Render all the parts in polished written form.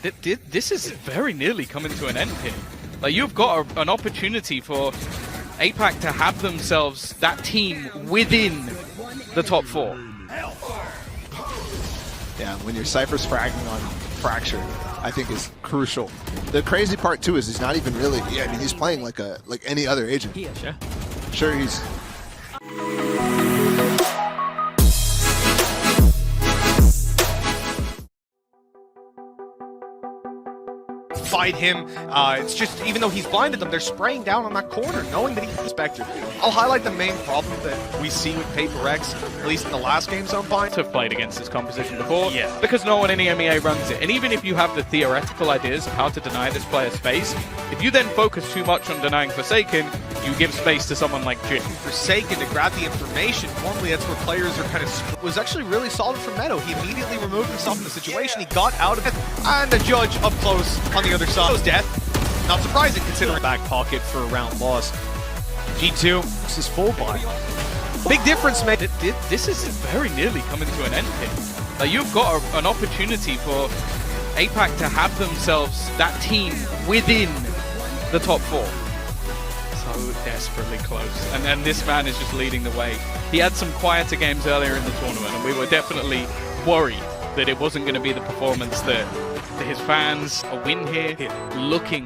This is very nearly coming to an end here. Like, you've got an opportunity for APAC to have themselves that team within the top 4. Yeah, when your Cypher's fragging on Fracture, I think is crucial. The crazy part too is he's not even really. Yeah, I mean he's playing like any other agent. Yeah. Sure, he's. Fight him. It's just, even though he's blinded them, they're spraying down on that corner, knowing that he's a Spectre. I'll highlight the main problem that we see with PRX, at least in the last game zone bind. Have played against this composition before, because no one in EMEA runs it. And even if you have the theoretical ideas of how to deny this player space, if you then focus too much on denying Forsaken, you give space to someone like Jin. Forsaken to grab the information. Normally that's where players are kind of... was actually really solid for Meadow. He immediately removed himself from the situation. He got out of it. And the judge up close on the other side. Was death. Not surprising considering back pocket for a round loss. G2, this is full buy. Big difference, mate. This is very nearly coming to an end here. Like, you've got an opportunity for APAC to have themselves that team within the top 4. So desperately close. And then this man is just leading the way. He had some quieter games earlier in the tournament, and we were definitely worried that it wasn't going to be the performance that his fans. A win here, looking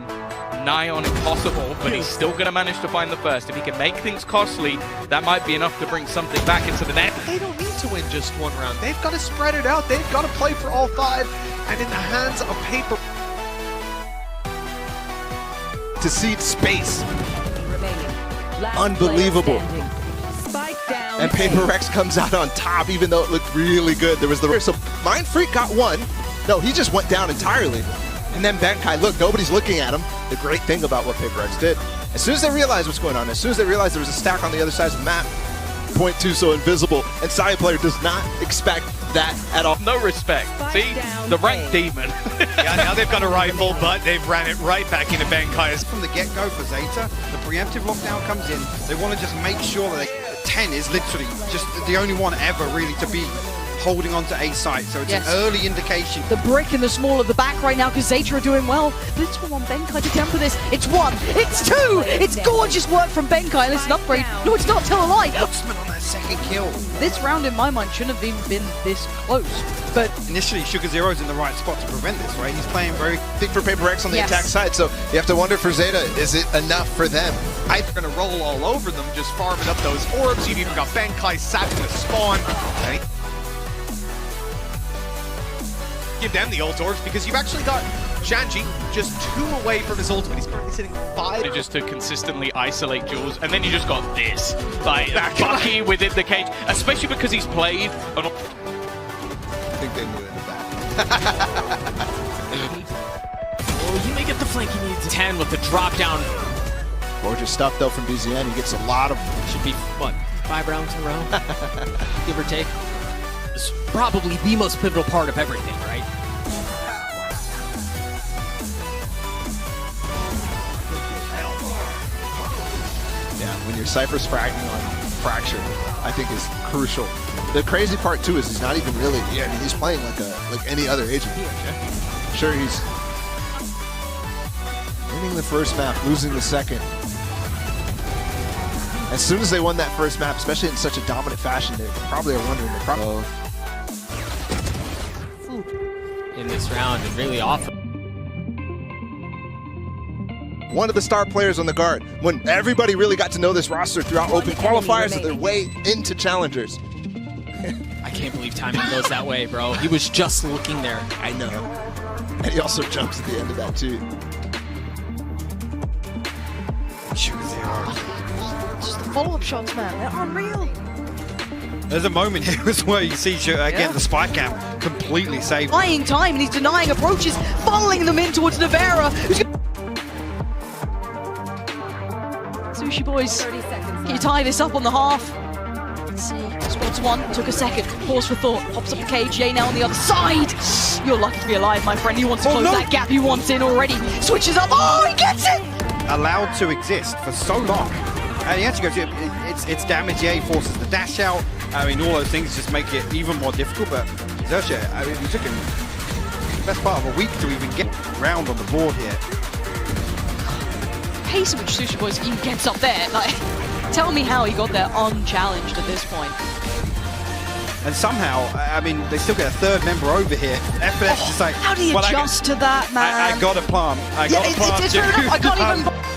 nigh on impossible, but he's still going to manage to find the first. If he can make things costly, that might be enough to bring something back into the net. They don't need to win just one round. They've got to spread it out. They've got to play for all 5. And in the hands of paper... To see space. Unbelievable. And PRX comes out on top, even though it looked really good. There was the... So Mind Freak got one. No, he just went down entirely. And then Benkai, look, nobody's looking at him. The great thing about what PRX did, as soon as they realized what's going on, as soon as they realized there was a stack on the other side of the map, point 2 so invisible, and XIA player does not expect that at all. No respect. See? The rank demon. Yeah, now they've got a rifle, but they've ran it right back into Benkai. From the get-go for Zeta, the preemptive lockdown comes in. They want to just make sure that 10 is literally just the only one ever really to be holding on to A site, so it's an early indication. The brick in the small of the back right now because Zeta are doing well, but it's one on Benkai to temper this. It's 1, it's 2, it's gorgeous work from Benkai, and it's an upgrade. No, it's not, tell a lie. Oxman on that second kill. This round in my mind shouldn't have even been this close, but initially Sugar Zero's in the right spot to prevent this, right? He's playing very big for PRX on the attack side, so you have to wonder for Zeta, is it enough for them? They're going to roll all over them, just farming up those orbs. You've even got Benkai sat in the spawn. Okay. Give them the ult orbs because you've actually got Shanji just 2 away from his ultimate. He's currently sitting 5. Just to consistently isolate Jules, and then you just got this. Like, Bucky within the cage, especially because he's played. I think they knew it in the back. Oh, you may get the flank he needs. 10 with the drop down. Gorgeous stuff though from BZN. He gets a lot of. Should be, what, 5 rounds in a row? Give or take. It's probably the most pivotal part of everything, right? Yeah, when your Cypher's fragging on Fracture, I think is crucial. The crazy part too is he's not even really. Yeah, I mean he's playing like any other agent. Sure, he's winning the first map, losing the second. As soon as they won that first map, especially in such a dominant fashion, they probably are wondering. In this round, and really often. One of the star players on the guard, when everybody really got to know this roster throughout open qualifiers and their way into challengers. I can't believe timing goes that way, bro. He was just looking there. I know. And he also jumps at the end of that too. just the follow-up shots, man, they're unreal. There's a moment here where you see again the spike camp completely saved. Buying time, and he's denying approaches, funneling them in towards Nivera. Sushiboys, can you tie this up on the half? Let's see, spots 1, took a second, pause for thought, pops up a KJ now on the other side. You're lucky to be alive, my friend. He wants to close that gap, he wants in already. Switches up, oh, he gets it! Allowed to exist for so long. And he actually goes, it's damage, yeah, he forces the dash out. I mean, all those things just make it even more difficult, but Xerxia, I mean, he took him best part of a week to even get round on the board here. Pace at which Sushiboys even gets up there, like, tell me how he got there unchallenged at this point. And somehow, I mean, they still get a third member over here. FX is like, How do you well, adjust to that, man? I got a plant. I got a plant. It's fair enough. I can't even.